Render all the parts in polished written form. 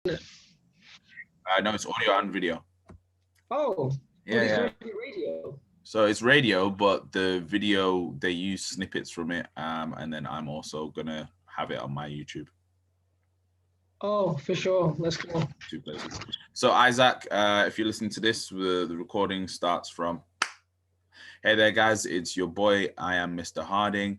it? No, it's audio and video. Oh, Yeah, it's yeah. going to be radio. So it's radio, but the video, they use snippets from it. And then I'm also gonna have it on my YouTube. Oh, for sure. Let's go. 2 places. So Isaac, if you're listening to this, the recording starts from. Hey there, guys. It's your boy. I am Mr. Harding,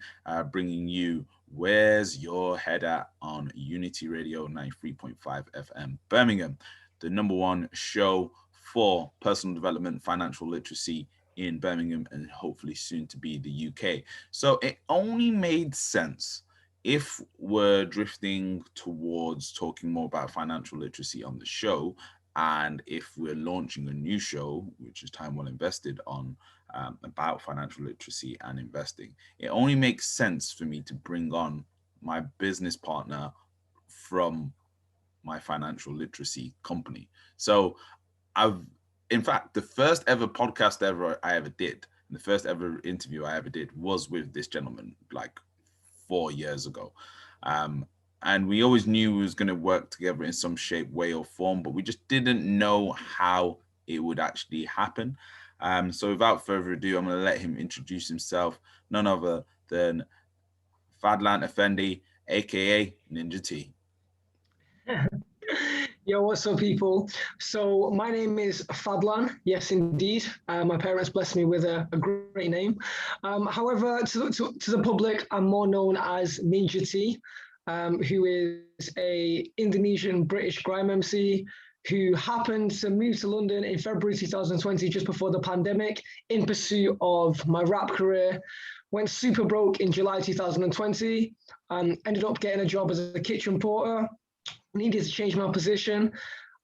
bringing you Where's Your Head At on Unity Radio 93.5 FM Birmingham, the #1 show for personal development, financial literacy in Birmingham, and hopefully soon to be the UK. So it only made sense if we're drifting towards talking more about financial literacy on the show, and if we're launching a new show, which is time well invested on about financial literacy and investing, it only makes sense for me to bring on my business partner from my financial literacy company. So in fact, the first ever podcast I ever did, the first ever interview I ever did was with this gentleman, like 4 years ago. And we always knew we was going to work together in some shape, way, or form, but we just didn't know how it would actually happen. So without further ado, I'm going to let him introduce himself, none other than Fadlan Effendi, aka NINJATEA. Yo, what's up, people? So my name is Fadlan. Yes, indeed. My parents blessed me with a great name. However, to the public, I'm more known as NINJATEA, who is a Indonesian British grime MC who happened to move to London in February 2020, just before the pandemic, in pursuit of my rap career. Went super broke in July 2020, ended up getting a job as a kitchen porter. Needed to change my position.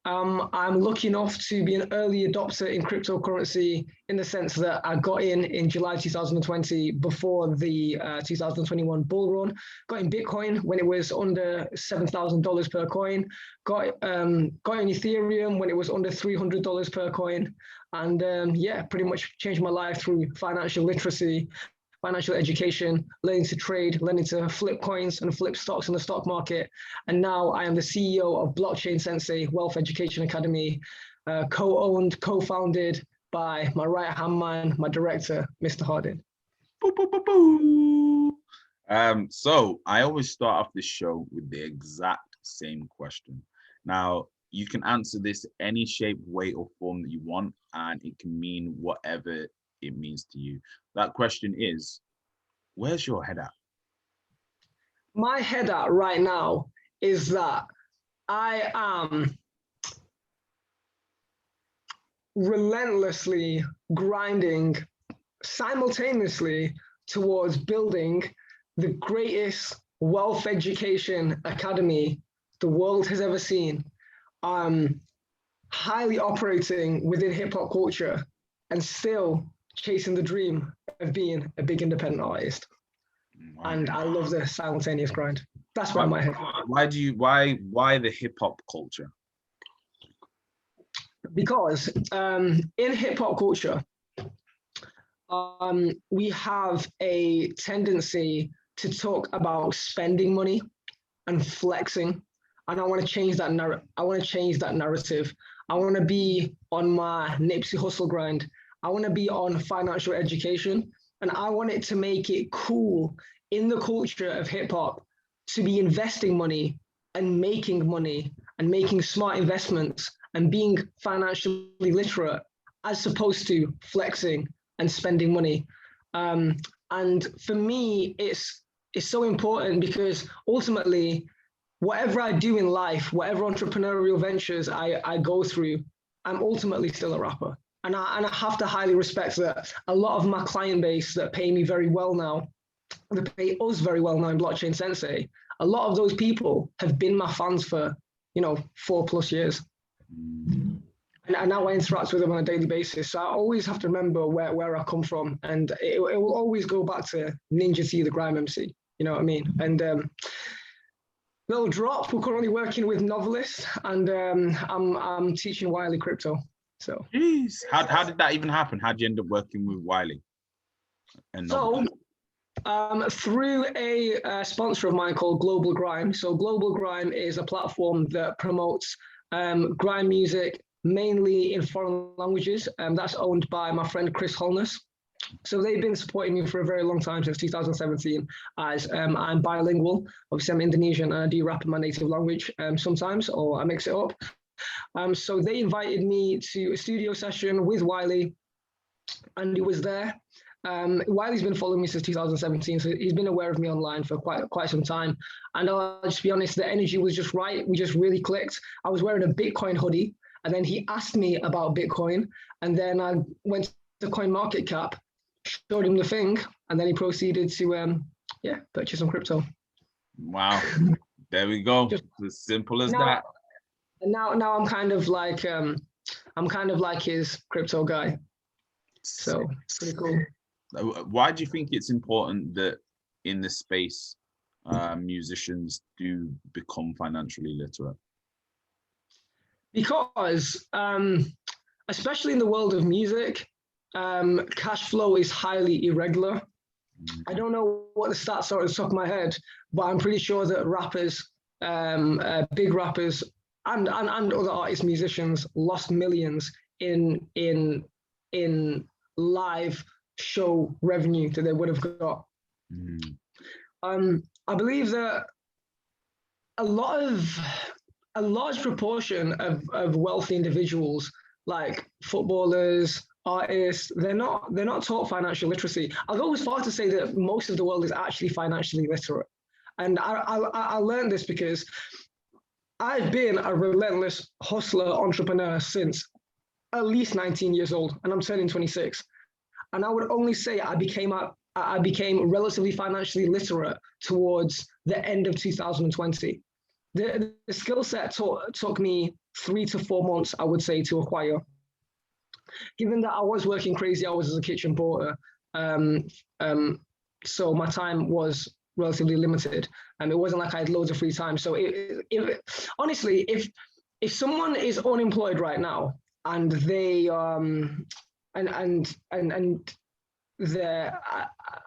I'm lucky enough to be an early adopter in cryptocurrency, in the sense that I got in July 2020 before the 2021 bull run. Got in Bitcoin when it was under $7,000 per coin. Got in Ethereum when it was under $300 per coin. And yeah, pretty much changed my life through financial literacy, financial education, learning to trade, learning to flip coins and flip stocks in the stock market. And now I am the CEO of Blockchain SENSEI Wealth Education Academy, co-owned, co-founded by my right-hand man, my director, Mr. Harding. Boo, boo, boo, boo. So I always start off this show with the exact same question. Now, you can answer this any shape, way, or form that you want, and it can mean whatever it means to you. That question is, where's your head at? My head at right now is that I am relentlessly grinding simultaneously towards building the greatest wealth education academy the world has ever seen. I'm highly operating within hip hop culture and still chasing the dream of being a big independent artist. Wow. And I love the simultaneous grind. That's why my head. Why the hip hop culture? Because in hip hop culture, we have a tendency to talk about spending money and flexing, and I want to change that narrative. I want to be on my Nipsey Hussle grind. I want to be on financial education, and I want it to make it cool in the culture of hip hop to be investing money and making smart investments and being financially literate, as opposed to flexing and spending money. And for me, it's so important, because ultimately, whatever I do in life, whatever entrepreneurial ventures I go through, I'm ultimately still a rapper. And I have to highly respect that a lot of my client base that pay me very well now, that pay us very well now in Blockchain SENSEI, a lot of those people have been my fans for, 4+ years. And now I interact with them on a daily basis. So I always have to remember where I come from. And it will always go back to NINJATEA, the grime MC. You know what I mean? And little drop, we're currently working with novelists, and I'm teaching Wiley crypto. So, jeez, how did that even happen? How did you end up working with Wiley? So Through a sponsor of mine called Global Grime. So Global Grime is a platform that promotes grime music mainly in foreign languages. That's owned by my friend Chris Holness. So they've been supporting me for a very long time, since 2017, as I'm bilingual. Obviously, I'm Indonesian and I do rap in my native language sometimes, or I mix it up. So they invited me to a studio session with Wiley, and he was there. Wiley's been following me since 2017, so he's been aware of me online for quite some time. And I'll just be honest, the energy was just right. We just really clicked. I was wearing a Bitcoin hoodie, and then he asked me about Bitcoin, and then I went to CoinMarketCap, showed him the thing, and then he proceeded to purchase some crypto. Wow, there we go. Just as simple as that. And now I'm kind of like his crypto guy. So it's pretty cool. Why do you think it's important that in this space musicians do become financially literate? Because especially in the world of music, cash flow is highly irregular. I don't know what the stats are at the top of my head, but I'm pretty sure that rappers, big rappers, and other artists, musicians lost millions in live show revenue that they would have got. I believe that a large proportion of wealthy individuals, like footballers, artists, they're not taught financial literacy. I'll go as far to say that most of the world is actually financially literate. And I learned this because I've been a relentless hustler entrepreneur since at least 19 years old, and I'm turning 26. And I would only say I became relatively financially literate towards the end of 2020. The skill set took me 3 to 4 months, I would say, to acquire. Given that I was working crazy hours as a kitchen porter, so my time was relatively limited, and it wasn't like I had loads of free time. So honestly, if someone is unemployed right now and they they're,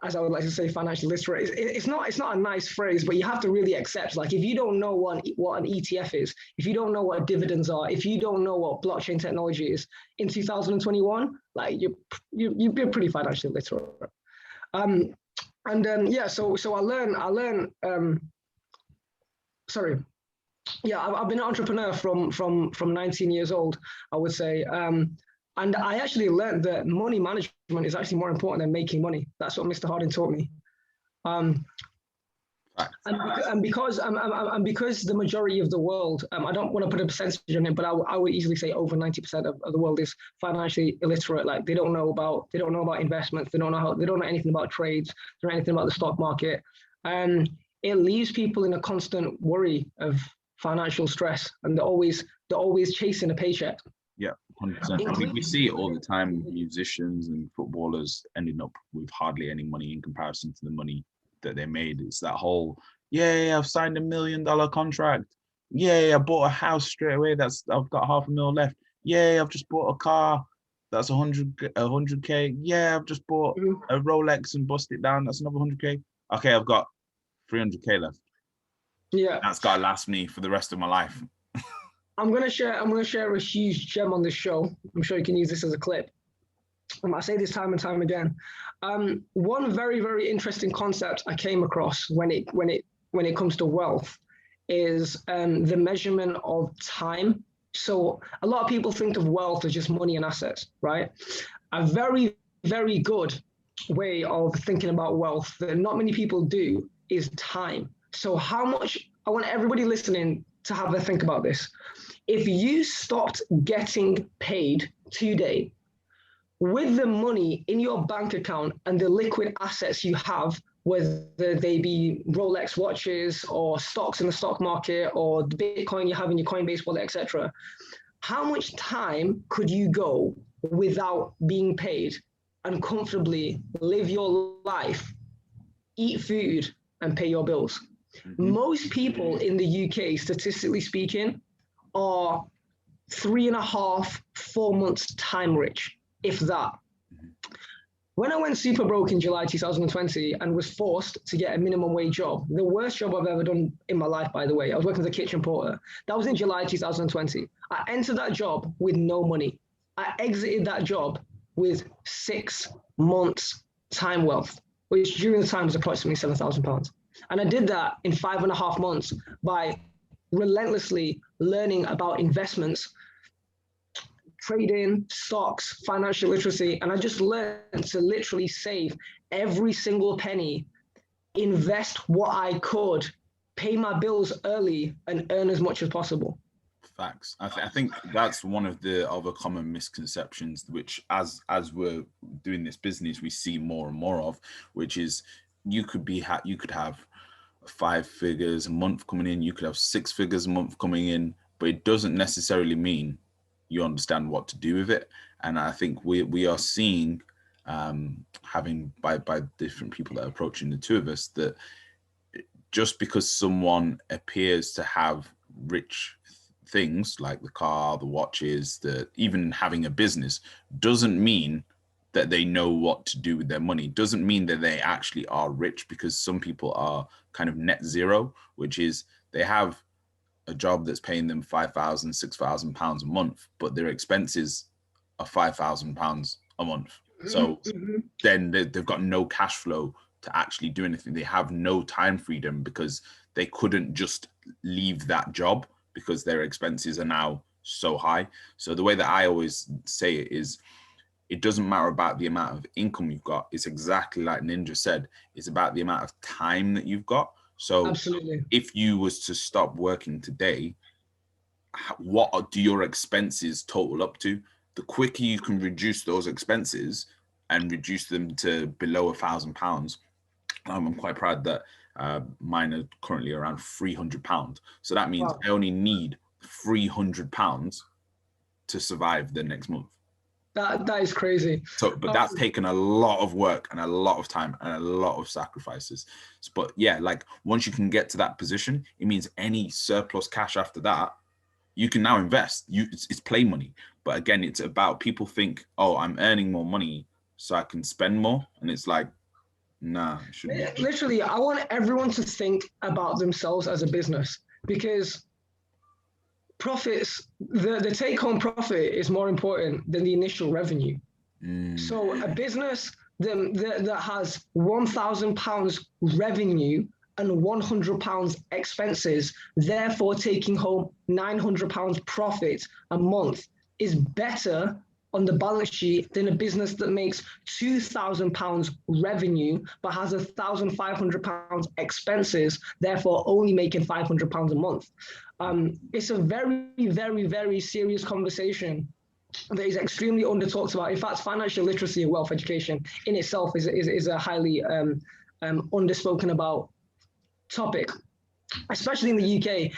as I would like to say, financially literate, it's not a nice phrase, but you have to really accept, like, if you don't know what an ETF is, if you don't know what dividends are, if you don't know what blockchain technology is in 2021, like you've been pretty financially literate. So I learned I've been an entrepreneur from 19 years old, I would say. And I actually learned that money management is actually more important than making money. That's what Mr. Harding taught me. And because the majority of the world, I don't want to put a percentage on it, but I would easily say over 90% of the world is financially illiterate. Like they don't know about investments. They don't know anything about trades. They don't know anything about the stock market. It leaves people in a constant worry of financial stress, and they're always chasing a paycheck. Yeah, 100%. I think we see it all the time with musicians and footballers ending up with hardly any money in comparison to the money that they made. It's that whole, I've signed $1 million contract. I bought a house straight away. I've got $500,000 left. I've just bought a car. That's 100K. I've just bought a Rolex and bust it down. That's another 100K. Okay, I've got 300K left. Yeah, that's gotta last me for the rest of my life. I'm gonna share a huge gem on this show. I'm sure you can use this as a clip. I say this time and time again. One very, very interesting concept I came across when it comes to wealth is the measurement of time. So a lot of people think of wealth as just money and assets, right? A very, very good way of thinking about wealth that not many people do is time. So how much, I want everybody listening to have a think about this. If you stopped getting paid today, with the money in your bank account and the liquid assets you have, whether they be Rolex watches or stocks in the stock market or the Bitcoin you have in your Coinbase wallet, etc., how much time could you go without being paid and comfortably live your life, eat food, and pay your bills? Mm-hmm. Most people in the UK, statistically speaking, are 3.5, 4 months time rich, if that. When I went super broke in July 2020 and was forced to get a minimum wage job, the worst job I've ever done in my life, by the way, I was working as a kitchen porter. That was in July 2020. I entered that job with no money. I exited that job with 6 months time wealth, which during the time was approximately £7,000. And I did that in 5.5 months by relentlessly learning about investments, trading, stocks, financial literacy. And I just learned to literally save every single penny, invest what I could, pay my bills early, and earn as much as possible. Facts. I think that's one of the other common misconceptions, which as we're doing this business, we see more and more of, which is you could have 5 figures a month coming in, you could have 6 figures a month coming in, but it doesn't necessarily mean you understand what to do with it. And I think we are seeing, having by different people that are approaching the two of us, that just because someone appears to have rich things like the car, the watches, even having a business, doesn't mean that they know what to do with their money, doesn't mean that they actually are rich, because some people are kind of net zero, which is they have a job that's paying them £5,000, £6,000 a month, but their expenses are £5,000 a month. So then they've got no cash flow to actually do anything. They have no time freedom because they couldn't just leave that job because their expenses are now so high. So the way that I always say it is, it doesn't matter about the amount of income you've got. It's exactly like Ninja said, it's about the amount of time that you've got. So absolutely, if you was to stop working today, what do your expenses total up to? The quicker you can reduce those expenses and reduce them to below £1,000, I'm quite proud that mine are currently around £300. So that means I only need £300 to survive the next month. That is crazy. So, but that's taken a lot of work and a lot of time and a lot of sacrifices. But yeah, like once you can get to that position, it means any surplus cash after that, you can now invest. It's play money. But again, it's about, people think, oh, I'm earning more money so I can spend more. And it's like, nah, it shouldn't be. Literally, I want everyone to think about themselves as a business, because profits, the take-home profit is more important than the initial revenue. So a business that has £1,000 revenue and £100 expenses, therefore taking home £900 profit a month, is better on the balance sheet than a business that makes £2,000 revenue but has £1,500 expenses, therefore only making £500 a month. It's a very, very, very serious conversation that is extremely under talked about. In fact, financial literacy and wealth education in itself is a highly underspoken about topic, especially in the UK.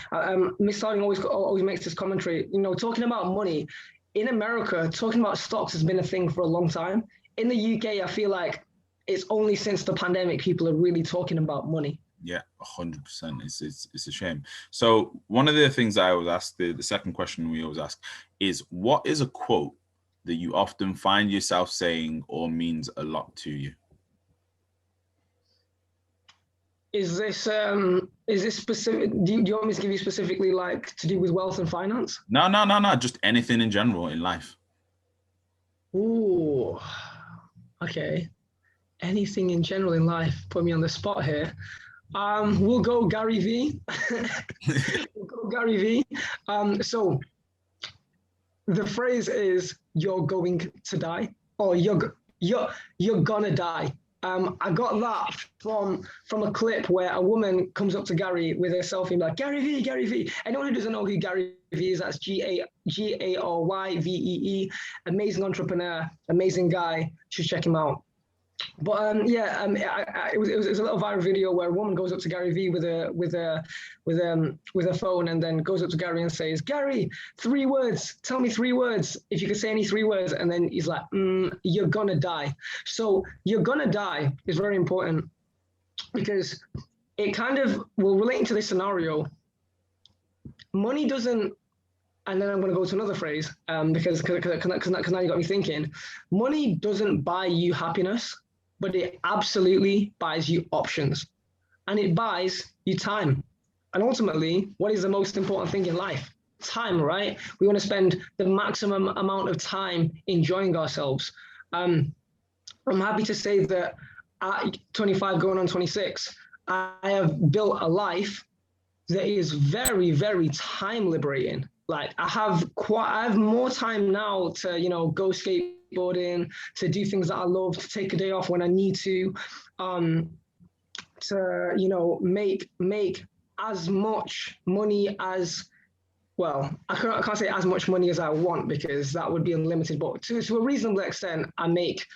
Miss Harding always makes this commentary, talking about money. In America, talking about stocks has been a thing for a long time. In the UK, I feel like it's only since the pandemic people are really talking about money. Yeah, 100%. It's a shame. So one of the things I always ask, the second question we always ask is, what is a quote that you often find yourself saying or means a lot to you? Is this specific? Do you want me to give you specifically like to do with wealth and finance? No. Just anything in general in life. Ooh, okay. Anything in general in life. Put me on the spot here. We'll go Gary V. We'll go Gary V. So the phrase is, "You're going to die," or "You're gonna die." I got that from a clip where a woman comes up to Gary with a selfie, like, Gary V. Anyone who doesn't know who Gary V is, that's Garyvee. Amazing entrepreneur, amazing guy. Should check him out. But it was a little viral video where a woman goes up to Gary V with a phone, and then goes up to Gary and says, "Gary, 3 words. Tell me 3 words. If you could say any 3 words." And then he's like, "You're gonna die." So "you're gonna die" is very important, because it kind of will relate to this scenario. Money doesn't and then I'm going to go to another phrase because now you got me thinking. Money doesn't buy you happiness, but it absolutely buys you options, and it buys you time. And ultimately, what is the most important thing in life? Time, right? We want to spend the maximum amount of time enjoying ourselves. I'm happy to say that at 25 going on 26, I have built a life that is very, very time liberating. Like I have more time now to, go skateboarding, to do things that I love, to take a day off when I need to make as much money as, well, I can't say as much money as I want because that would be unlimited, but to a reasonable extent, I make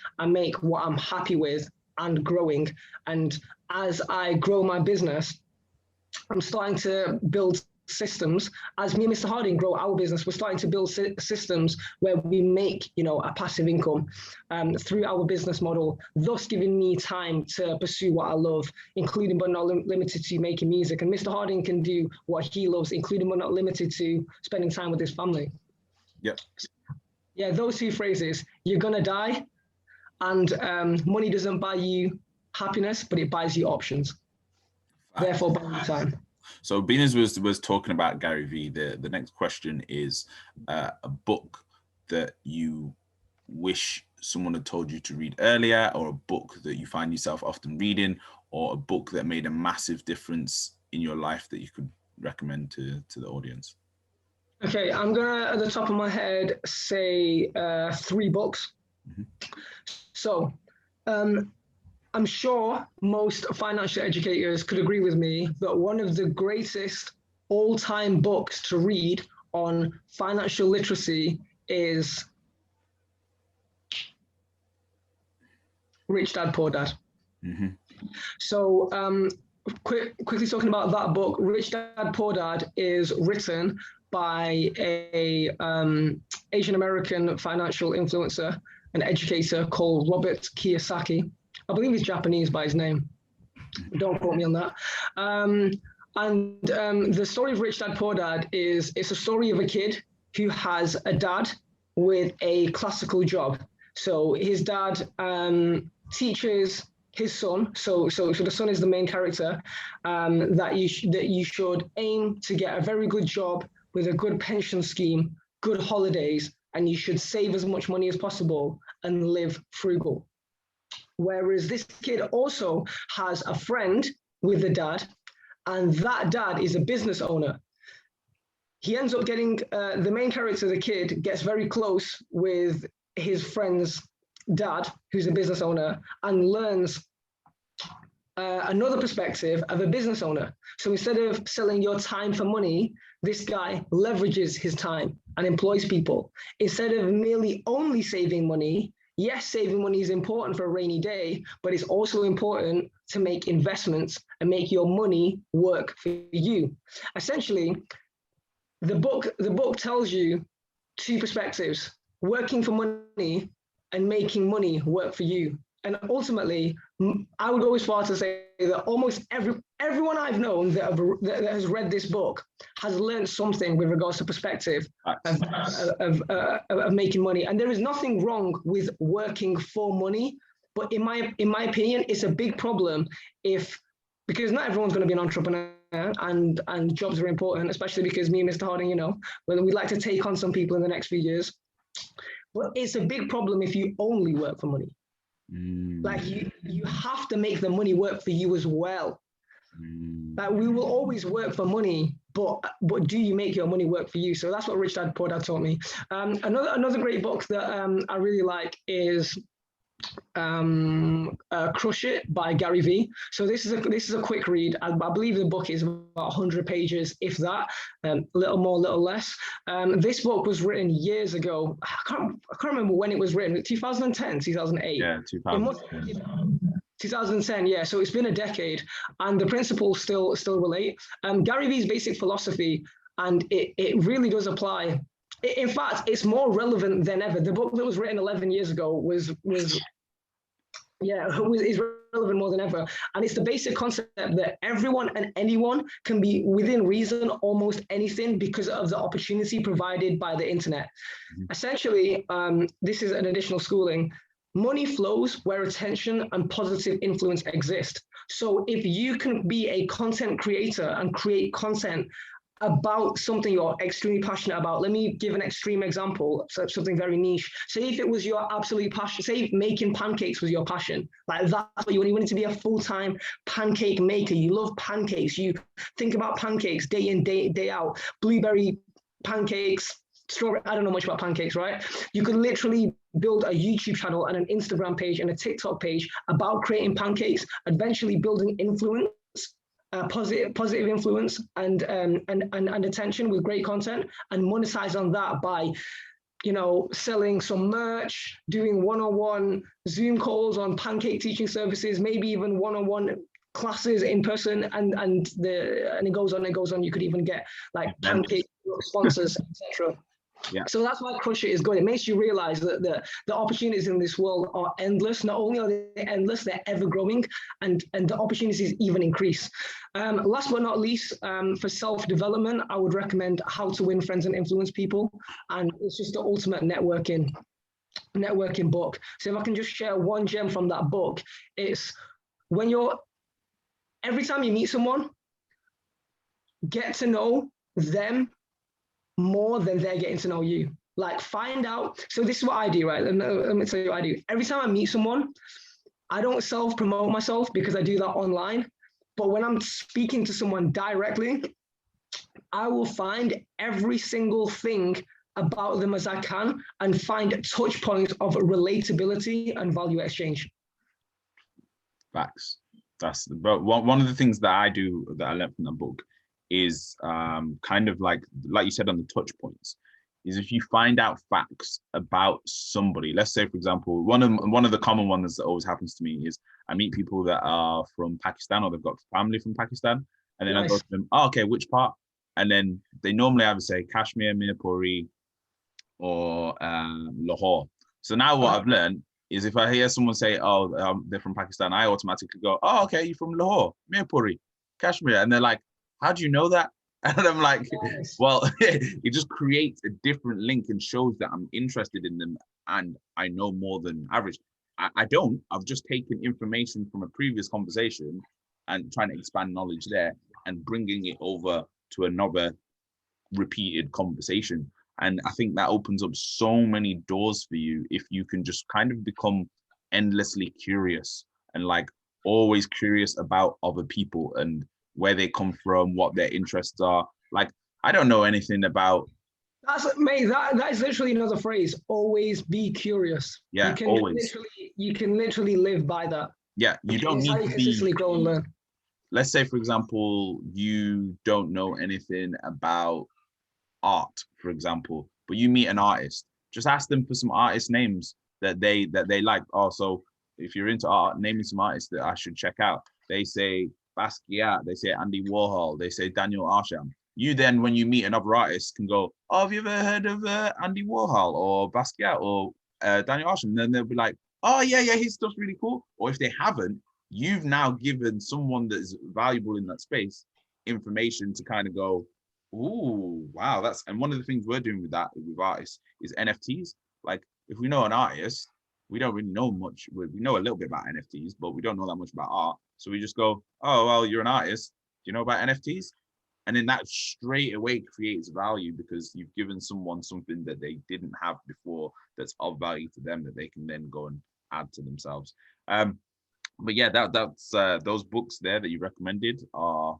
what I'm happy with and growing. And as I grow my business, I'm starting to build systems. As me and Mr. Harding grow our business, we're starting to build systems where we make, a passive income through our business model, thus giving me time to pursue what I love, including but not limited to making music. And Mr. Harding can do what he loves, including but not limited to spending time with his family. Yep. Yeah, those two phrases, you're gonna die, and money doesn't buy you happiness, but it buys you options. Therefore, buy you time. So Beaners was talking about Gary Vee. The next question is a book that you wish someone had told you to read earlier, or a book that you find yourself often reading, or a book that made a massive difference in your life that you could recommend to the audience. Okay, I'm gonna, at the top of my head, say 3 books. Mm-hmm. So, I'm sure most financial educators could agree with me that one of the greatest all-time books to read on financial literacy is Rich Dad, Poor Dad. Mm-hmm. So quickly talking about that book, Rich Dad, Poor Dad is written by a Asian American financial influencer, an educator called Robert Kiyosaki. I believe he's Japanese by his name. Don't quote me on that. The story of Rich Dad, Poor Dad it's a story of a kid who has a dad with a classical job. So his dad teaches his son. So the son is the main character. That you should aim to get a very good job with a good pension scheme, good holidays, and you should save as much money as possible and live frugal. Whereas this kid also has a friend with a dad, and that dad is a business owner. He ends up getting, the main character, the kid, gets very close with his friend's dad, who's a business owner, and learns another perspective of a business owner. So instead of selling your time for money, this guy leverages his time and employs people. Instead of merely only saving money, yes, saving money is important for a rainy day, but it's also important to make investments and make your money work for you. Essentially, the book tells you 2 perspectives: working for money and making money work for you. And ultimately, I would go as far to say that almost everyone I've known that has read this book has learned something with regards to perspective of making money. And there is nothing wrong with working for money, but in my opinion, it's a big problem because not everyone's going to be an entrepreneur, and jobs are important, especially because me and Mr. Harding, we'd like to take on some people in the next few years. But it's a big problem if you only work for money. Like you have to make the money work for you as well. Like we will always work for money, but do you make your money work for you? So that's what Rich Dad Poor Dad taught me. Another great book that I really like is Crush It by Gary Vee. So this is a quick read. I believe the book is about 100 pages, if that, little more, little less. This book was written years ago. I can't remember when it was written. 2010, 2008. Yeah, 2010. 2010, yeah. So it's been a decade, and the principles still relate. Gary Vee's basic philosophy, and it really does apply. In fact, it's more relevant than ever. The book that was written 11 years ago was Yeah, is relevant more than ever. And it's the basic concept that everyone and anyone can be within reason almost anything because of the opportunity provided by the internet. Essentially, this is an additional schooling. Money flows where attention and positive influence exist. So if you can be a content creator and create content about something you're extremely passionate about. Let me give an extreme example, so something very niche. Say if it was your absolute passion, say if making pancakes was your passion, like that's what you wanted to be a full-time pancake maker. You love pancakes. You think about pancakes day in, day out, blueberry pancakes, strawberry, I don't know much about pancakes, right? You could literally build a YouTube channel and an Instagram page and a TikTok page about creating pancakes, eventually building influence, positive influence and attention with great content, and monetize on that by selling some merch, doing one-on-one Zoom calls on pancake teaching services, maybe even one-on-one classes in person, and it goes on. You could even get like pancake sponsors, etc. Yeah. So that's why Crush It is good. It makes you realize that the opportunities in this world are endless. Not only are they endless, they're ever growing, and the opportunities even increase. Last but not least, for self-development, I would recommend How to Win Friends and Influence People. And it's just the ultimate networking book. So if I can just share one gem from that book, it's every time you meet someone, get to know them more than they're getting to know you. Like find out. So this is what I do, right? Let me tell you what I do. Every time I meet someone, I don't self-promote myself because I do that online. But when I'm speaking to someone directly, I will find every single thing about them as I can and find touch points of relatability and value exchange. Facts. But one of the things that I do that I learned from the book is kind of like you said on the touch points, is if you find out facts about somebody. Let's say, for example, one of the common ones that always happens to me is I meet people that are from Pakistan or they've got family from Pakistan, and then nice. I go to them, oh, okay, which part? And then they normally either say Kashmir, Mirpuri, or Lahore. So now what I've learned is if I hear someone say, oh, they're from Pakistan, I automatically go, oh, okay, you're from Lahore, Mirpuri, Kashmir. And they're like, how do you know that? And I'm like, well, it just creates a different link and shows that I'm interested in them and I know more than average. I've just taken information from a previous conversation and trying to expand knowledge there and bringing it over to another repeated conversation. And I think that opens up so many doors for you if you can just kind of become endlessly curious and like always curious about other people and where they come from, what their interests are. Like, I don't know anything about. That is literally another phrase. Always be curious. Yeah, You can literally live by that. Yeah, you don't need to consistently grow and learn. Let's say, for example, you don't know anything about art, for example, but you meet an artist. Just ask them for some artist names that they like. Also, if you're into art, name me some artists that I should check out. They say Basquiat, they say Andy Warhol, they say Daniel Arsham. You then, when you meet another artist, can go, oh, have you ever heard of Andy Warhol or Basquiat or Daniel Arsham? And then they'll be like, oh, yeah, his stuff's really cool. Or if they haven't, you've now given someone that is valuable in that space information to kind of go, ooh, wow, and one of the things we're doing with artists is NFTs. Like, if we know an artist, we don't really know much. We know a little bit about NFTs, but we don't know that much about art. So we just go, oh, well, you're an artist. Do you know about NFTs? And then that straight away creates value because you've given someone something that they didn't have before that's of value to them that they can then go and add to themselves. But yeah, that's those books there that you recommended are.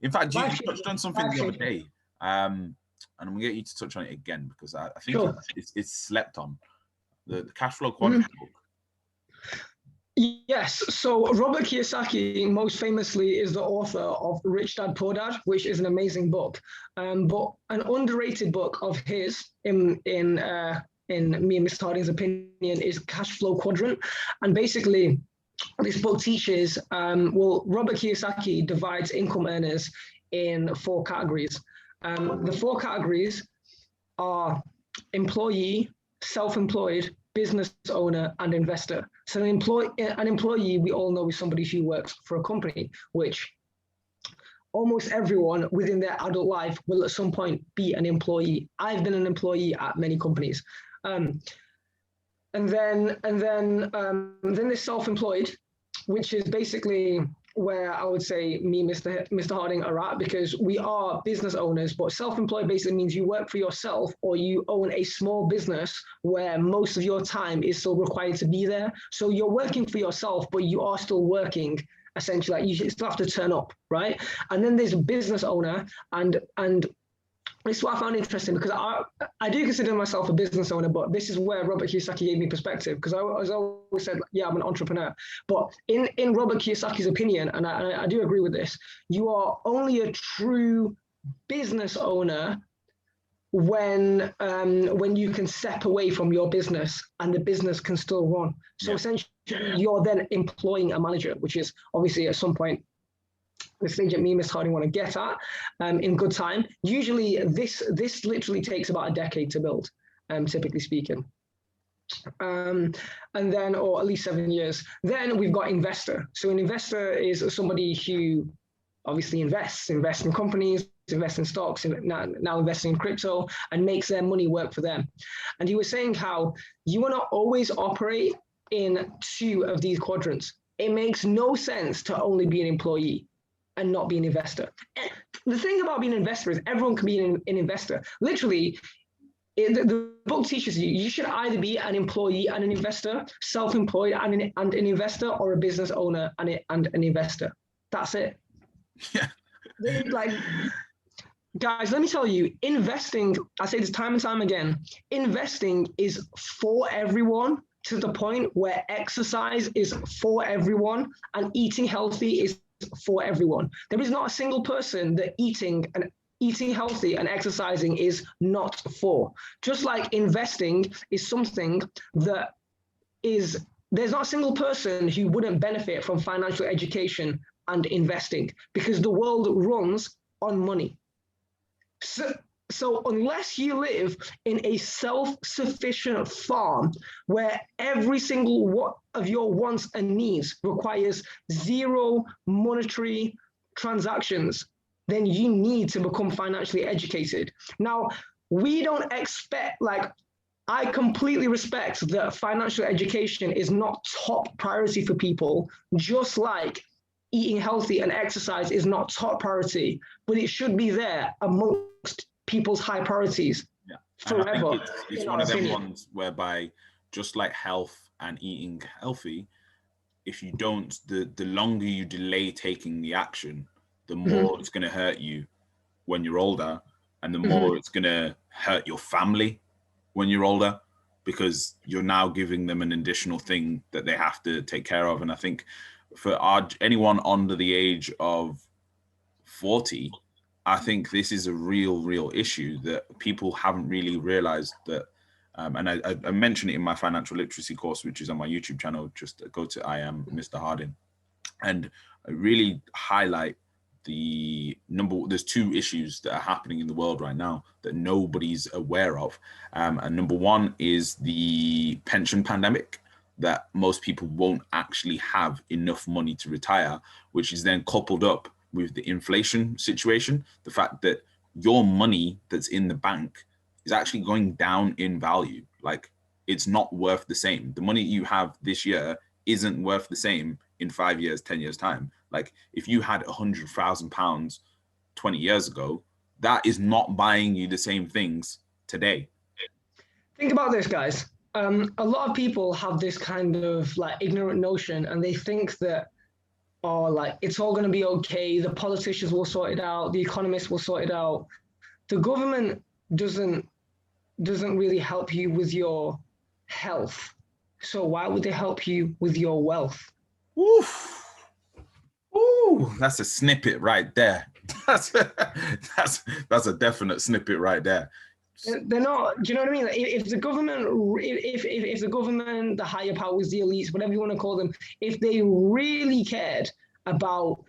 In fact, you touched on something the other day, and I'm gonna get you to touch on it again because I think it's slept on. The cash flow quadrant book. Yes, so Robert Kiyosaki most famously is the author of Rich Dad Poor Dad, which is an amazing book. But an underrated book of his, in me and Mr. Harding's opinion, is Cash Flow Quadrant. And basically, this book teaches, Robert Kiyosaki divides income earners in 4 categories. The 4 categories are employee, self-employed, business owner, and investor. So an employee, we all know, is somebody who works for a company, which almost everyone within their adult life will at some point be an employee. I've been an employee at many companies. And then there's self-employed, which is basically where I would say me, Mr. Harding, are at, because we are business owners, but self-employed basically means you work for yourself or you own a small business where most of your time is still required to be there. So you're working for yourself, but you are still working, essentially. Like, you still have to turn up, right? And then there's a business owner, and this is what I found interesting, because I do consider myself a business owner, but this is where Robert Kiyosaki gave me perspective, because I always said, yeah, I'm an entrepreneur. But in Robert Kiyosaki's opinion, and I do agree with this, you are only a true business owner when you can step away from your business and the business can still run. So essentially, you're then employing a manager, which is obviously at some point the stage that me and Ms. Harding want to get at in good time. Usually this literally takes about a decade to build, typically speaking. And then, or at least 7 years. Then we've got investor. So an investor is somebody who obviously invest in companies, invest in stocks, and now investing in crypto, and makes their money work for them. And he was saying how you want to always operate in two of these quadrants. It makes no sense to only be an employee and not be an investor. The thing about being an investor is everyone can be an investor. Literally, the book teaches you should either be an employee and an investor, self-employed and an investor, or a business owner and an investor. That's it. Yeah. Like, guys, let me tell you, investing, I say this time and time again, investing is for everyone, to the point where exercise is for everyone and eating healthy is for everyone. There is not a single person that eating healthy and exercising is not for. Just like investing is something that is, there's not a single person who wouldn't benefit from financial education and investing, because the world runs on money. So unless you live in a self-sufficient farm where every single one of your wants and needs requires zero monetary transactions, then you need to become financially educated. Now, we don't expect, like, I completely respect that financial education is not top priority for people, just like eating healthy and exercise is not top priority, but it should be there amongst people's high priorities. Yeah. Forever. And I think it's one of them ones whereby, just like health and eating healthy, if you don't, the longer you delay taking the action, the more it's going to hurt you when you're older, and the more it's going to hurt your family when you're older, because you're now giving them an additional thing that they have to take care of. And I think for anyone under the age of 40, I think this is a real issue that people haven't really realized that. And I mentioned it in my financial literacy course, which is on my YouTube channel. Just go to I am Mr. Harding, and I really highlight there's two issues that are happening in the world right now that nobody's aware of. And number one is the pension pandemic, that most people won't actually have enough money to retire, which is then coupled up with the inflation situation, the fact that your money that's in the bank is actually going down in value. Like, it's not worth the same. The money you have this year isn't worth the same in 5 years, 10 years time. Like, if you had £100,000 20 years ago, that is not buying you the same things today. Think about this, guys. A lot of people have this kind of like ignorant notion, and they think that, oh, like, it's all going to be okay. The politicians will sort it out. The economists will sort it out. The government doesn't really help you with your health. So why would they help you with your wealth? Oof. Ooh, that's a snippet right there. That's a definite snippet right there. They're not. Do you know what I mean? If the government, if the government, the higher powers, the elites, whatever you want to call them, if they really cared about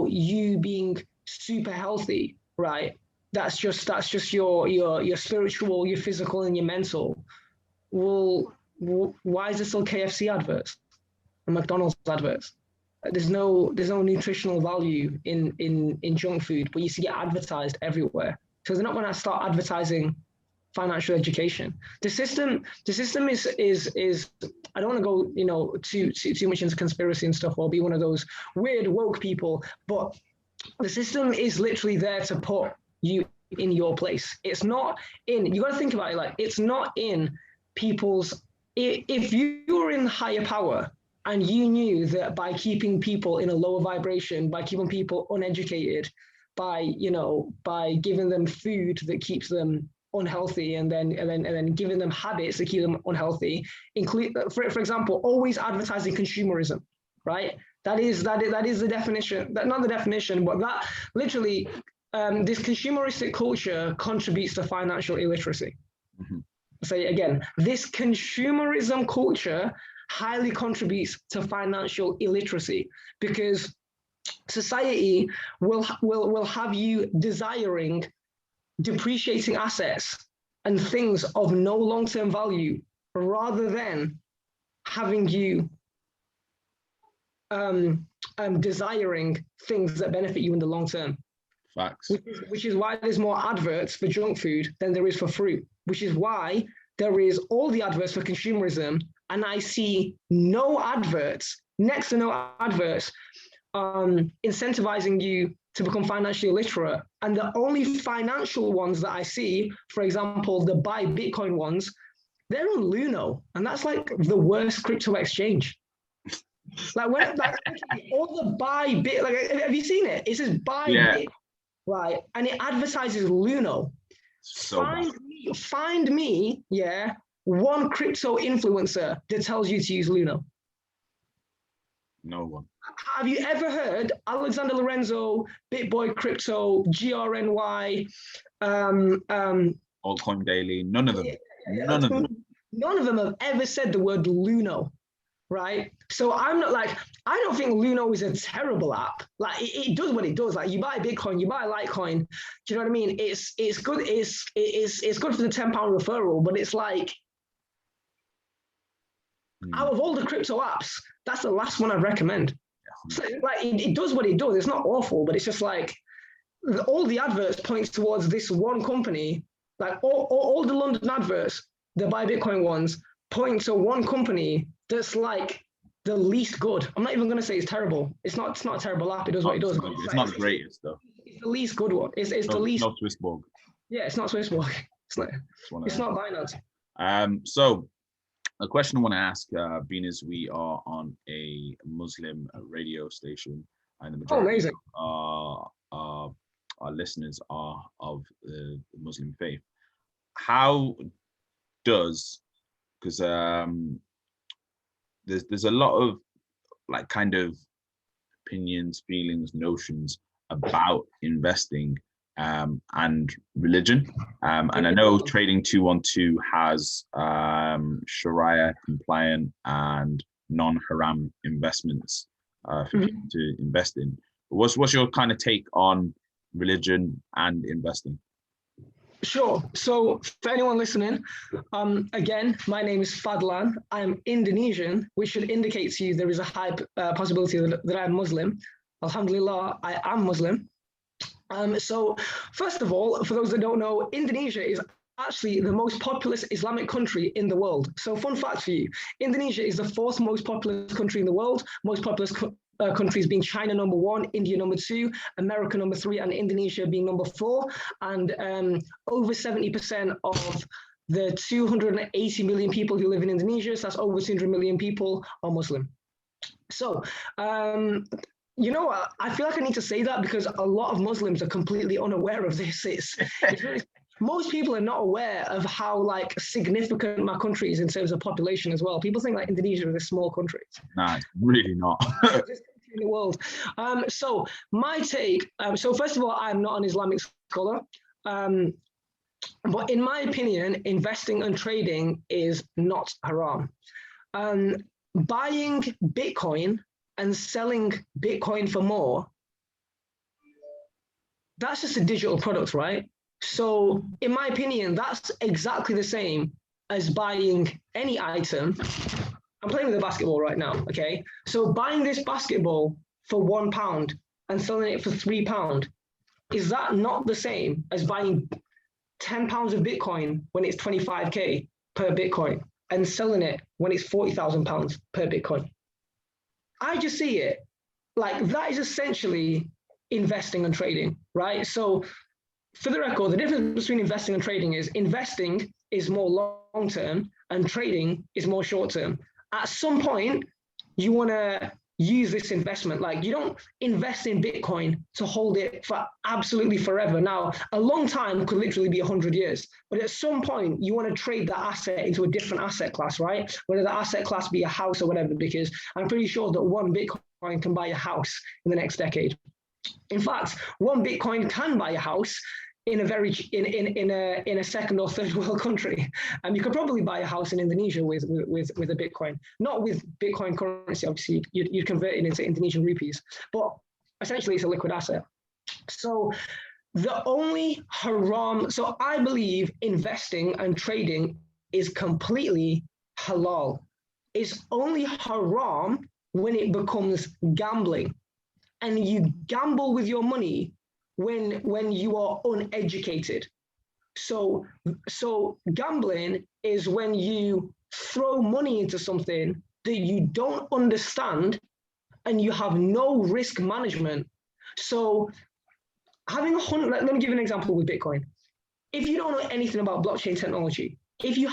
you being super healthy, right? That's just your spiritual, your physical, and your mental. Well, why is there still KFC adverts and McDonald's adverts? There's no nutritional value in junk food, but you see it advertised everywhere. So they're not going to start advertising financial education. The system is I don't want to go, you know, too much into conspiracy and stuff or be one of those weird woke people, but the system is literally there to put you in your place. It's not in, you got to think about it, like it's not in people's, if you were in higher power and you knew that by keeping people in a lower vibration, by keeping people uneducated, by, you know, by giving them food that keeps them unhealthy and then giving them habits that keep them unhealthy, include, for example, always advertising consumerism, right? That is the definition, that not the definition, but that literally this consumeristic culture contributes to financial illiteracy. Mm-hmm. Say it again, this consumerism culture highly contributes to financial illiteracy because society will have you desiring depreciating assets and things of no long-term value rather than having you desiring things that benefit you in the long term. Facts. Which is why there's more adverts for junk food than there is for fruit, which is why there is all the adverts for consumerism and I see no adverts, next to no adverts, incentivizing you to become financially literate. And the only financial ones that I see, for example, the buy Bitcoin ones, they're on Luno, and that's like the worst crypto exchange. Like when like, all the buy bit, like have you seen it? It says buy bit, right? And it advertises Luno. So find me, yeah, one crypto influencer that tells you to use Luno. No one. Have you ever heard Alexander Lorenzo, BitBoy Crypto, GRNY, Altcoin Daily? None of them. None of them have ever said the word Luno, right? So I'm not like, I don't think Luno is a terrible app. Like it does what it does. Like you buy Bitcoin, you buy Litecoin. Do you know what I mean? It's good. It's good for the £10 referral, but it's like out of all the crypto apps, that's the last one I'd recommend. So, like it does what it does. It's not awful, but it's just like all the adverts points towards this one company. Like all the London adverts, the buy Bitcoin ones, point to one company that's like the least good. I'm not even going to say it's terrible. It's not a terrible app. It does what it does. It's not the greatest though. It's the least good one. It's the least. Not Swissborg. Yeah, it's not Swissborg. It's not Binance. So a question I want to ask, being as we are on a Muslim radio station, and the majority of our listeners are of the Muslim faith, how does, because there's a lot of like kind of opinions, feelings, notions about investing and religion. And I know Trading 212 has Sharia compliant and non-haram investments for people to invest in. What's your kind of take on religion and investing? Sure. So for anyone listening, again, my name is Fadlan. I'm Indonesian, which should indicate to you there is a high possibility that I'm Muslim. Alhamdulillah, I am Muslim. So first of all, for those that don't know, Indonesia is actually the most populous Islamic country in the world. So fun fact for you, Indonesia is the 4th most populous country in the world. Most populous countries being China number 1, India number 2, America number 3, and Indonesia being number 4. And over 70% of the 280 million people who live in Indonesia, so that's over 200 million people, are Muslim. So, you know what? I feel like I need to say that because a lot of Muslims are completely unaware of this. Most people are not aware of how like significant my country is in terms of population as well. People think like Indonesia is a small country. Nah, it's really not. In the world. So my take, so first of all, I'm not an Islamic scholar, but in my opinion, investing and trading is not haram. Buying Bitcoin and selling Bitcoin for more, that's just a digital product, right? So in my opinion, that's exactly the same as buying any item. I'm playing with a basketball right now, okay? So buying this basketball for £1 and selling it for £3, is that not the same as buying £10 of Bitcoin when it's 25K per Bitcoin and selling it when it's £40,000 per Bitcoin? I just see it like that is essentially investing and trading, right? So for the record, the difference between investing and trading is investing is more long-term and trading is more short-term. At some point, you want to use this investment. Like, you don't invest in Bitcoin to hold it for absolutely forever. Now, a long time could literally be 100 years, but at some point you want to trade that asset into a different asset class, right? Whether the asset class be a house or whatever, because I'm pretty sure that one Bitcoin can buy a house in the next decade. In fact, one Bitcoin can buy a house in a second or third world country, and you could probably buy a house in Indonesia with a Bitcoin, not with Bitcoin currency. Obviously, you'd convert it into Indonesian rupees, but essentially it's a liquid asset. So the only haram. So I believe investing and trading is completely halal. It's only haram when it becomes gambling, and you gamble with your money when you are uneducated. So gambling is when you throw money into something that you don't understand and you have no risk management. So having let me give you an example with Bitcoin. If you don't know anything about blockchain technology, if you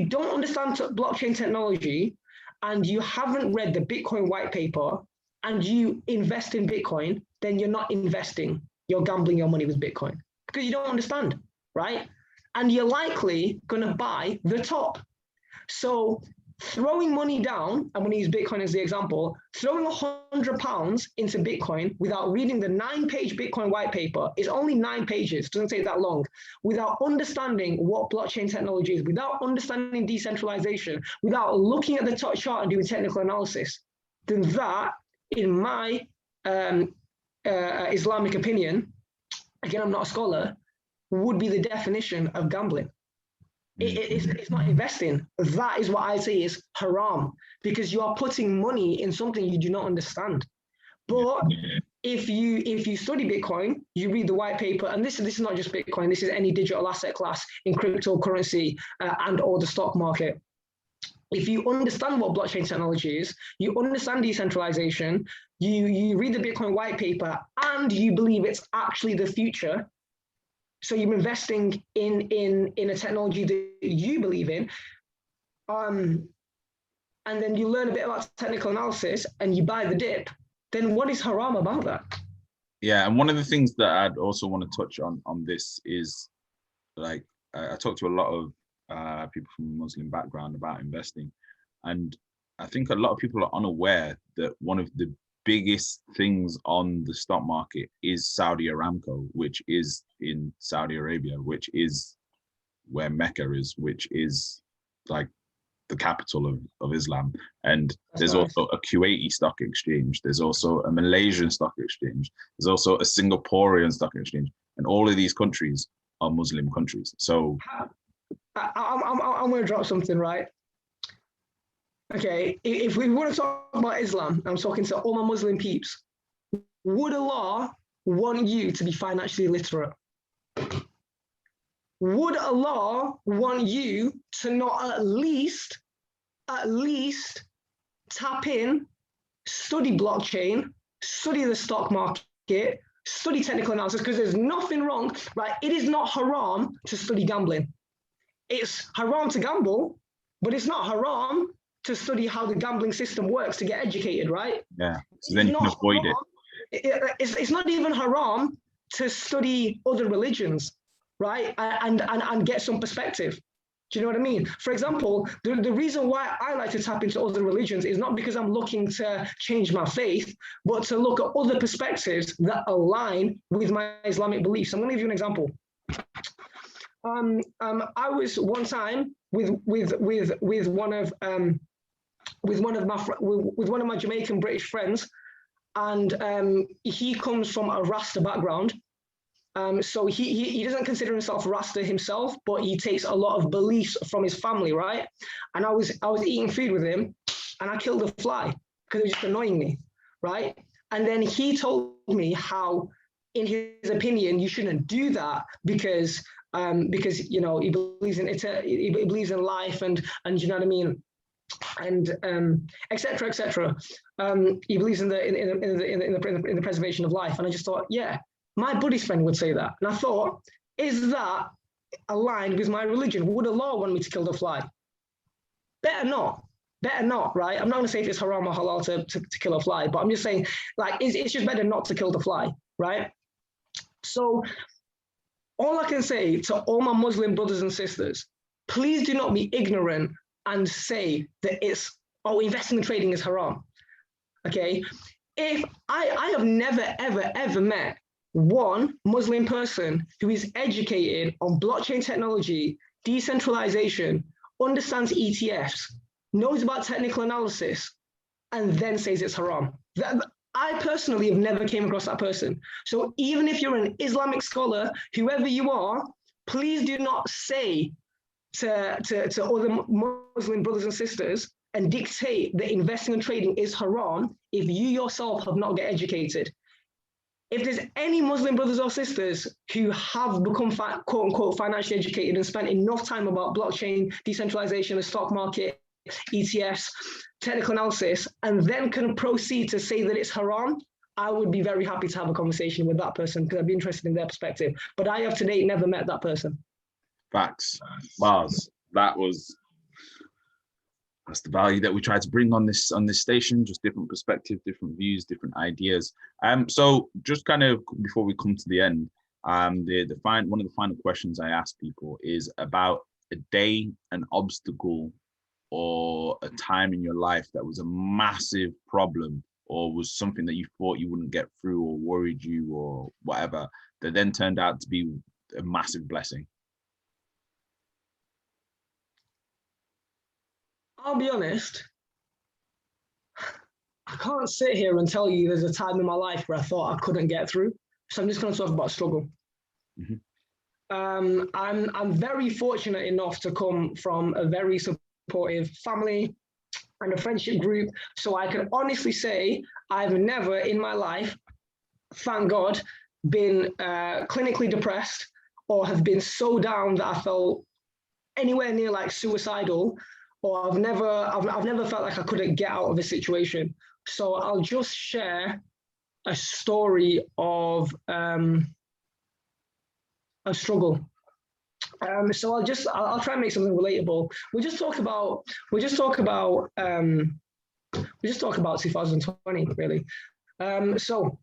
don't understand blockchain technology and you haven't read the Bitcoin white paper and you invest in Bitcoin, then you're not investing, you're gambling your money with Bitcoin because you don't understand, right? And you're likely gonna buy the top. So throwing money down, I'm gonna use Bitcoin as the example, throwing £100 into Bitcoin without reading the 9-page Bitcoin white paper, is only 9 pages, doesn't take that long, without understanding what blockchain technology is, without understanding decentralization, without looking at the top chart and doing technical analysis, then that, in my Islamic opinion, again, I'm not a scholar, would be the definition of gambling. It's not investing. That is what I say is haram, because you are putting money in something you do not understand. But if you study Bitcoin, you read the white paper, and this is not just Bitcoin, this is any digital asset class in cryptocurrency and or the stock market. If you understand what blockchain technology is, you understand decentralization, you read the Bitcoin white paper, and you believe it's actually the future, so you're investing in a technology that you believe in, and then you learn a bit about technical analysis and you buy the dip, then what is haram about that? Yeah, and one of the things that I'd also want to touch on this is, like, I talk to a lot of people from a Muslim background about investing, and I think a lot of people are unaware that one of the biggest things on the stock market is Saudi Aramco, which is in Saudi Arabia, which is where Mecca is, which is like the capital of Islam. And there's also a Kuwaiti stock exchange. There's also a Malaysian stock exchange. There's also a Singaporean stock exchange. And all of these countries are Muslim countries. So I'm going to drop something, right? Okay, if we want to talk about Islam, I'm talking to all my Muslim peeps. Would Allah want you to be financially literate? Would Allah want you to not at least tap in, study blockchain, study the stock market, study technical analysis? Because there's nothing wrong, right? It is not haram to study gambling. It's haram to gamble, but it's not haram to study how the gambling system works, to get educated, right? Yeah, so then you can avoid it. It's not even haram to study other religions, right? And get some perspective. Do you know what I mean? For example, the reason why I like to tap into other religions is not because I'm looking to change my faith, but to look at other perspectives that align with my Islamic beliefs. I'm going to give you an example. I was one time with one of my Jamaican British friends, and he comes from a Rasta background, So he doesn't consider himself Rasta himself, but he takes a lot of beliefs from his family, right? And I was eating food with him, and I killed a fly because it was just annoying me, right? And then he told me how, in his opinion, you shouldn't do that because you know, he believes in it, he believes in life, and you know what I mean, and etc. etc. He believes in the preservation of life, and I just thought, yeah, my Buddhist friend would say that, and I thought, is that aligned with my religion? Would Allah want me to kill the fly? Better not. Better not, right? I'm not going to say if it's haram or halal to kill a fly, but I'm just saying, like, it's just better not to kill the fly, right? So all I can say to all my Muslim brothers and sisters, please do not be ignorant and say that it's, oh, investing and trading is haram, okay? If I have never, ever, ever met one Muslim person who is educated on blockchain technology, decentralization, understands ETFs, knows about technical analysis, and then says it's haram. I personally have never came across that person. So even if you're an Islamic scholar, whoever you are, please do not say to other Muslim brothers and sisters and dictate that investing and trading is haram if you yourself have not get educated. If there's any Muslim brothers or sisters who have become quote unquote financially educated and spent enough time about blockchain, decentralization, the stock market, ETFs, technical analysis, and then can proceed to say that it's haram, I would be very happy to have a conversation with that person because I'd be interested in their perspective. But I have to date never met that person. Facts. Bars. That's the value that we try to bring on this station, just different perspectives, different views, different ideas. So just kind of before we come to the end, one of the final questions I ask people is about a day, an obstacle, or a time in your life that was a massive problem or was something that you thought you wouldn't get through or worried you or whatever, that then turned out to be a massive blessing. I'll be honest, I can't sit here and tell you there's a time in my life where I thought I couldn't get through. So I'm just going to talk about struggle. Mm-hmm. I'm very fortunate enough to come from a very supportive family and a friendship group. So I can honestly say I've never in my life, thank God, been clinically depressed or have been so down that I felt anywhere near like suicidal, or I've never felt like I couldn't get out of a situation. So I'll just share a story of a struggle. So I'll try and make something relatable. We'll just talk about 2020 really. So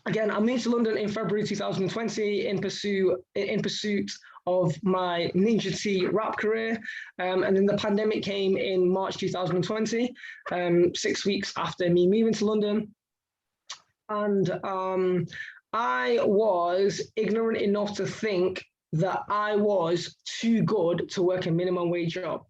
again, I moved to London in February 2020 in pursuit of my NINJATEA rap career, and then the pandemic came in March 2020, 6 weeks after me moving to London, and I was ignorant enough to think that I was too good to work a minimum wage job.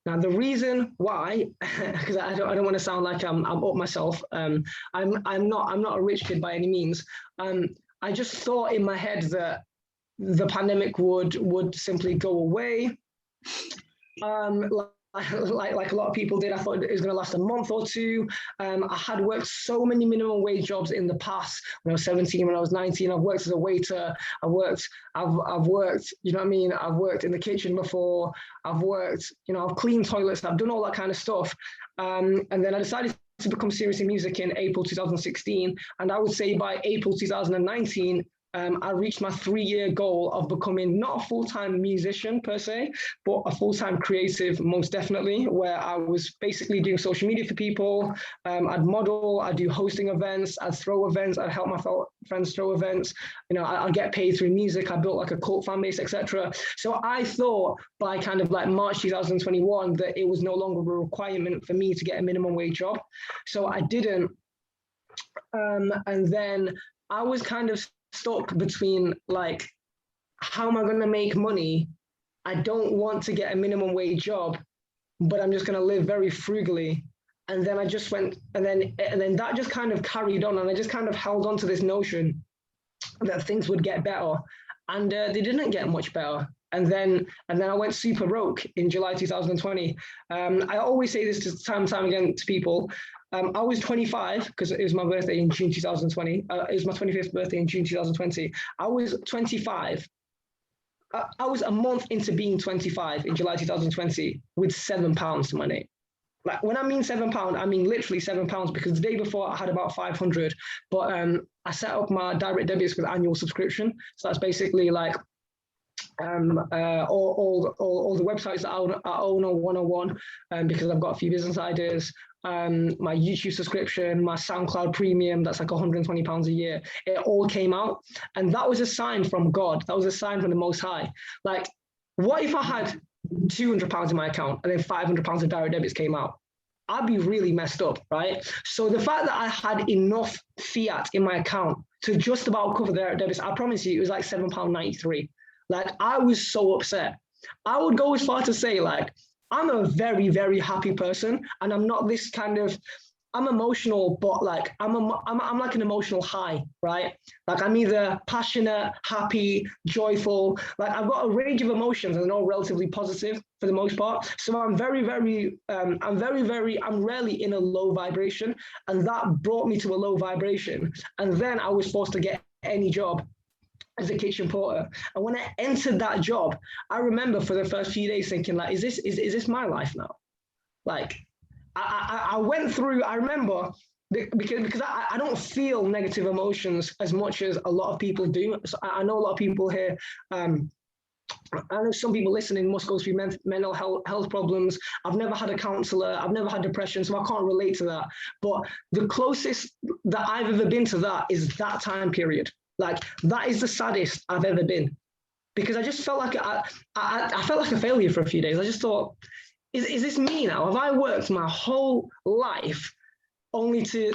Now, the reason why, because I don't want to sound like I'm up myself. I'm not a rich kid by any means. I just thought in my head that the pandemic would simply go away. Like a lot of people did. I thought it was going to last a month or two. I had worked so many minimum wage jobs in the past. When I was 17, when I was 19, I've worked as a waiter. I've worked, you know what I mean? I've worked in the kitchen before. I've worked, I've cleaned toilets. I've done all that kind of stuff. And then I decided to become serious in music in April 2016. And I would say by April 2019, I reached my 3-year goal of becoming not a full-time musician per se, but a full-time creative, most definitely, where I was basically doing social media for people. I'd model, I'd do hosting events, I'd throw events, I'd help my friends throw events. I'd get paid through music. I built like a cult fan base, etc. So I thought by kind of like March 2021 that it was no longer a requirement for me to get a minimum wage job. So I didn't. And then I was kind of stuck between like, how am I going to make money? I don't want to get a minimum wage job, but I'm just going to live very frugally. And then I just went, and then that just kind of carried on, and I just kind of held on to this notion that things would get better, and they didn't get much better. And then I went super broke in July 2020. I always say this time and time again to people. I was 25 because it was my birthday in June 2020. It was my 25th birthday in June 2020. I was 25. I was a month into being 25 in July 2020 with £7 to my name. Like when I mean £7, I mean literally £7 because the day before I had about 500. But I set up my direct debits with annual subscription. So that's basically like all the websites that I own on 101 because I've got a few business ideas. My YouTube subscription, my SoundCloud premium, that's like £120 a year. It all came out. And that was a sign from God. That was a sign from the Most High. Like, what if I had £200 in my account and then £500 of direct debits came out? I'd be really messed up, right? So the fact that I had enough fiat in my account to just about cover the direct debits, I promise you, it was like £7.93. Like, I was so upset. I would go as far to say, like, I'm a very, very happy person, and I'm not this kind of, I'm emotional, but like, I'm like an emotional high, right? Like, I'm either passionate, happy, joyful. Like, I've got a range of emotions, and they're all relatively positive for the most part. So I'm rarely in a low vibration, and that brought me to a low vibration. And then I was forced to get any job as a kitchen porter. And when I entered that job, I remember for the first few days thinking, like, is this my life now? Like, I went through, I remember, because I don't feel negative emotions as much as a lot of people do. So I know a lot of people here, I know some people listening must go through mental health problems. I've never had a counselor. I've never had depression, so I can't relate to that. But the closest that I've ever been to that is that time period. Like, that is the saddest I've ever been, because I just felt like I felt like a failure for a few days. I just thought, is this me now? Have I worked my whole life only to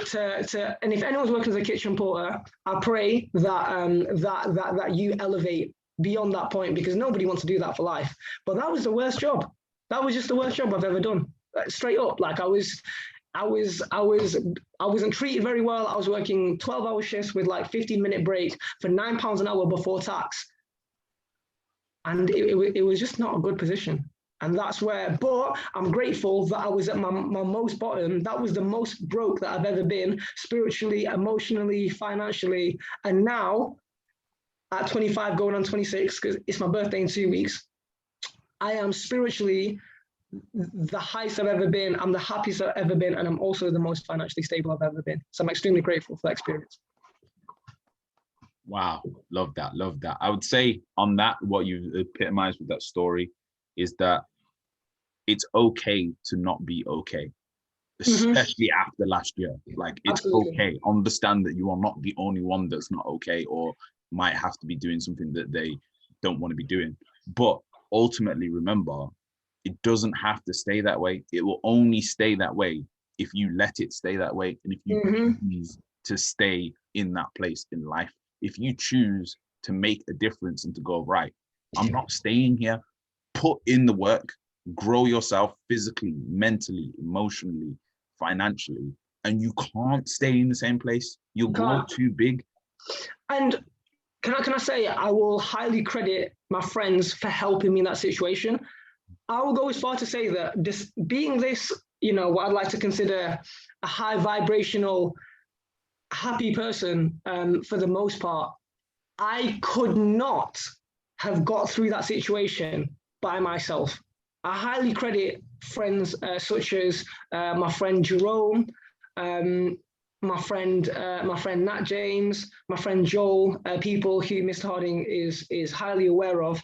and if anyone's working as a kitchen porter, I pray that you elevate beyond that point, because nobody wants to do that for life. But that was the worst job. That was just the worst job I've ever done. Straight up. Like, I wasn't treated very well. I was working 12-hour shifts with like 15-minute break for £9 an hour before tax. And it was just not a good position. And that's where, but I'm grateful that I was at my most bottom. That was the most broke that I've ever been, spiritually, emotionally, financially. And now at 25 going on 26, because it's my birthday in 2 weeks, I am spiritually the highest I've ever been. I'm the happiest I've ever been, and I'm also the most financially stable I've ever been. So I'm extremely grateful for that experience. Wow, love that, love that. I would say on that, what you epitomized with that story is that it's okay to not be okay, especially after last year. Like, it's Absolutely. okay. Understand that you are not the only one that's not okay, or might have to be doing something that they don't want to be doing. But ultimately, remember, it doesn't have to stay that way. It will only stay that way if you let it stay that way, and if you choose to stay in that place in life. If you choose to make a difference and to go, right, I'm not staying here, put in the work, grow yourself physically, mentally, emotionally, financially, and you can't stay in the same place. You'll grow too big. And can I say, I will highly credit my friends for helping me in that situation. I will go as far to say that being this, what I'd like to consider a high vibrational, happy person, for the most part, I could not have got through that situation by myself. I highly credit friends such as my friend Jerome, my friend Nat James, my friend Joel, people who Mr. Harding is highly aware of.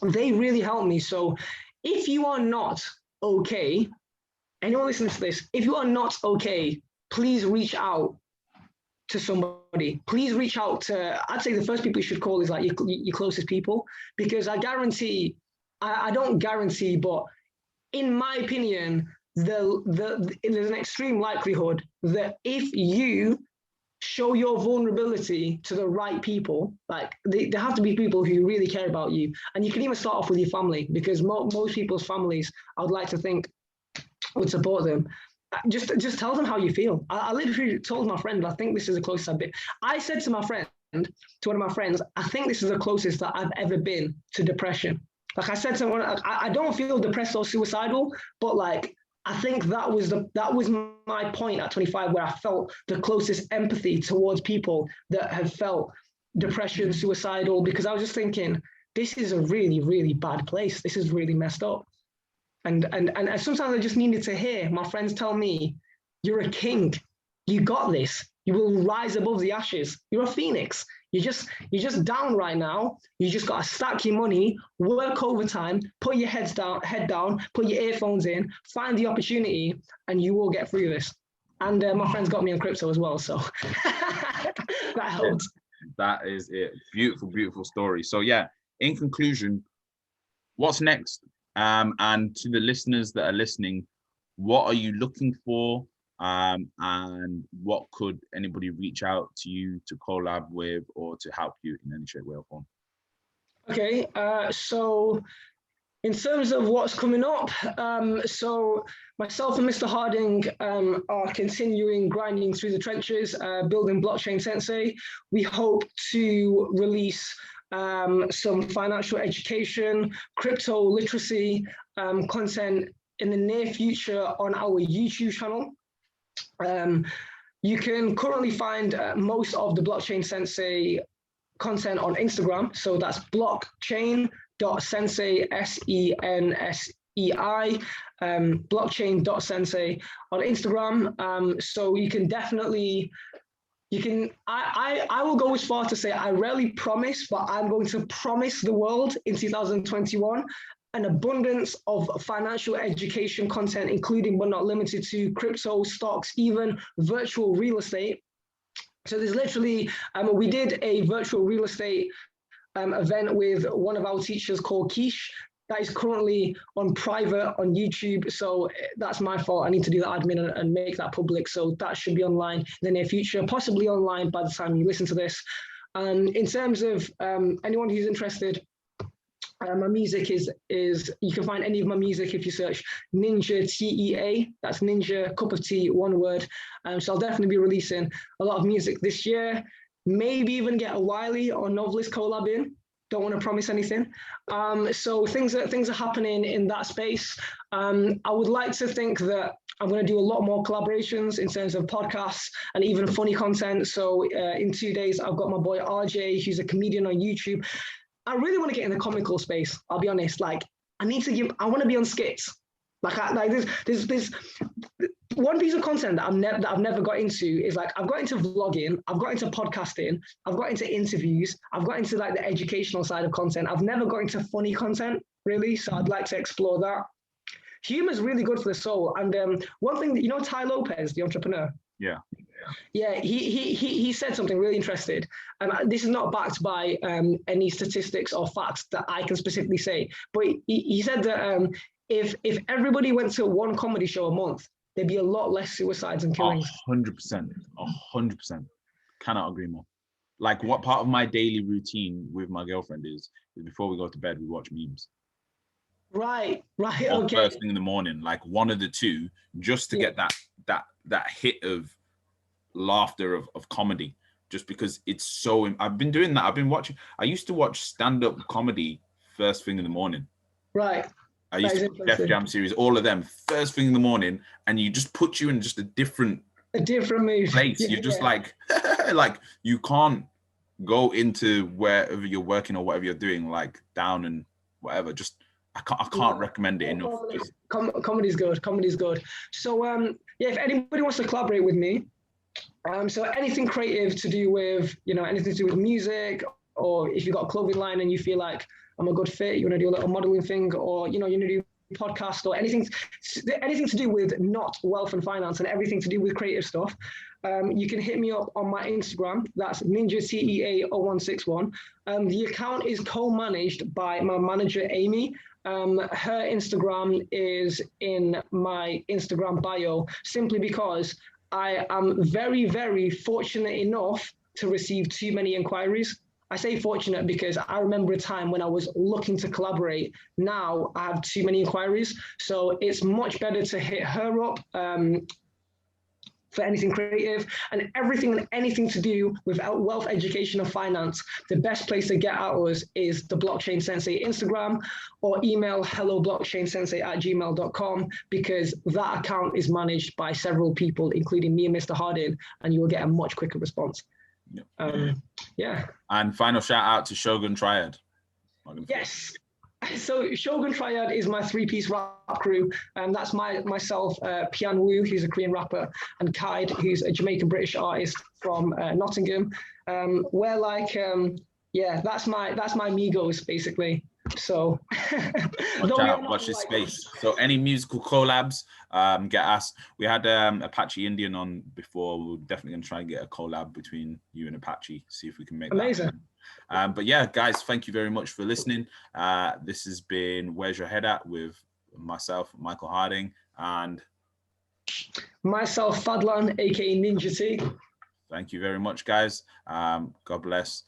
They really helped me. So if you are not okay, anyone listening to this, if you are not okay, please reach out to somebody. Please reach out to, I'd say the first people you should call is like your closest people, because I guarantee, I don't guarantee, but in my opinion, there's an extreme likelihood that if you show your vulnerability to the right people, like they have to be people who really care about you. And you can even start off with your family, because most people's families, I would like to think, would support them. Just tell them how you feel. I literally told my friend, I think this is the closest I've been. I said to my friend, to one of my friends, I think this is the closest that I've ever been to depression. Like I said to someone, I don't feel depressed or suicidal, but like I think that was my point at 25 where I felt the closest empathy towards people that have felt depression, suicidal, because I was just thinking, this is a really, really bad place. This is really messed up. And sometimes I just needed to hear my friends tell me, you're a king. You got this. You will rise above the ashes. You're a phoenix. You're just down right now. You just got to stack your money, work overtime, put your head down, put your earphones in, find the opportunity, and you will get through this. And my friends got me on crypto as well, so that helped. That is it. Beautiful, beautiful story. So yeah, in conclusion, what's next? And to the listeners that are listening, what are you looking for? And what could anybody reach out to you to collab with or to help you in any shape, way, or form? Okay, so in terms of what's coming up, so myself and Mr. Harding are continuing grinding through the trenches, building Blockchain SENSEI. We hope to release some financial education, crypto literacy content in the near future on our YouTube channel. You can currently find most of the Blockchain SENSEI content on Instagram. So that's blockchain.sensei, SENSEI, blockchain.sensei on Instagram. So you can definitely, I will go as far to say I rarely promise, but I'm going to promise the world in 2021 an abundance of financial education content, including but not limited to crypto, stocks, even virtual real estate. So there's literally, we did a virtual real estate event with one of our teachers called Keish. That is currently on private on YouTube. So that's my fault. I need to do the admin and make that public. So that should be online in the near future, possibly online by the time you listen to this. In terms of anyone who's interested, my music is you can find any of my music if you search NINJATEA. That's Ninja Cup of Tea, one word. So I'll definitely be releasing a lot of music this year. Maybe even get a Wiley or Novelist collab in. Don't want to promise anything. So things are happening in that space. I would like to think that I'm going to do a lot more collaborations in terms of podcasts and even funny content. So in 2 days, I've got my boy RJ, who's a comedian on YouTube. I really want to get in the comical space. I'll be honest. Like I want to be on skits. There's one piece of content that I've never got into is like I've got into vlogging, I've got into podcasting, I've got into interviews, I've got into like the educational side of content. I've never got into funny content really, so I'd like to explore that. Humor is really good for the soul. And one thing that you know, Ty Lopez, the entrepreneur. Yeah, he said something really interesting. This is not backed by any statistics or facts that I can specifically say, but he said that if everybody went to one comedy show a month, there'd be a lot less suicides and killings. 100%. Cannot agree more. Like what part of my daily routine with my girlfriend is before we go to bed, we watch memes. Right. Or Okay. first thing in the morning, like one of the two, just to get that hit of laughter of comedy, just because it's so. I've been doing that. I used to watch stand-up comedy first thing in the morning. Right. I used to watch Def Jam series, all of them first thing in the morning, and you just put you in just a different mood. place. You're just like you can't go into wherever you're working or whatever you're doing, like down and whatever. Just I can't recommend it enough. Comedy's good. So if anybody wants to collaborate with me, so anything creative to do with, anything to do with music, or if you've got a clothing line and you feel like I'm a good fit, you want to do a little modeling thing, or, you want to do podcast or anything to do with not wealth and finance and everything to do with creative stuff, you can hit me up on my Instagram. That's NinjaTEA0161. The account is co-managed by my manager, Amy. Her Instagram is in my Instagram bio, simply because I am very, very fortunate enough to receive too many inquiries. I say fortunate because I remember a time when I was looking to collaborate. Now I have too many inquiries. So it's much better to hit her up for anything creative, and everything and anything to do with wealth, education, and finance. The best place to get at us is the Blockchain Sensei Instagram, or email helloblockchainsensei@gmail.com, because that account is managed by several people, including me and Mr. Harding, and you will get a much quicker response. Yeah. And final shout out to Shogun Triad. Yes. So Shogun Triad is my three-piece rap crew, and that's myself, Pian Wu, who's a Korean rapper, and Kaid, who's a Jamaican British artist from Nottingham. We're like, yeah, that's my Migos basically. So watch this space. So any musical collabs, get asked. We had Apache Indian on before. We're definitely gonna try and get a collab between you and Apache, see if we can make amazing. That but yeah, guys, thank you very much for listening. This has been Where's Your Head At with myself, Michael Harding, and myself, Fadlan, aka NINJATEA. Thank you very much, guys. God bless.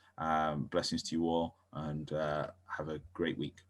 Blessings to you all, and have a great week.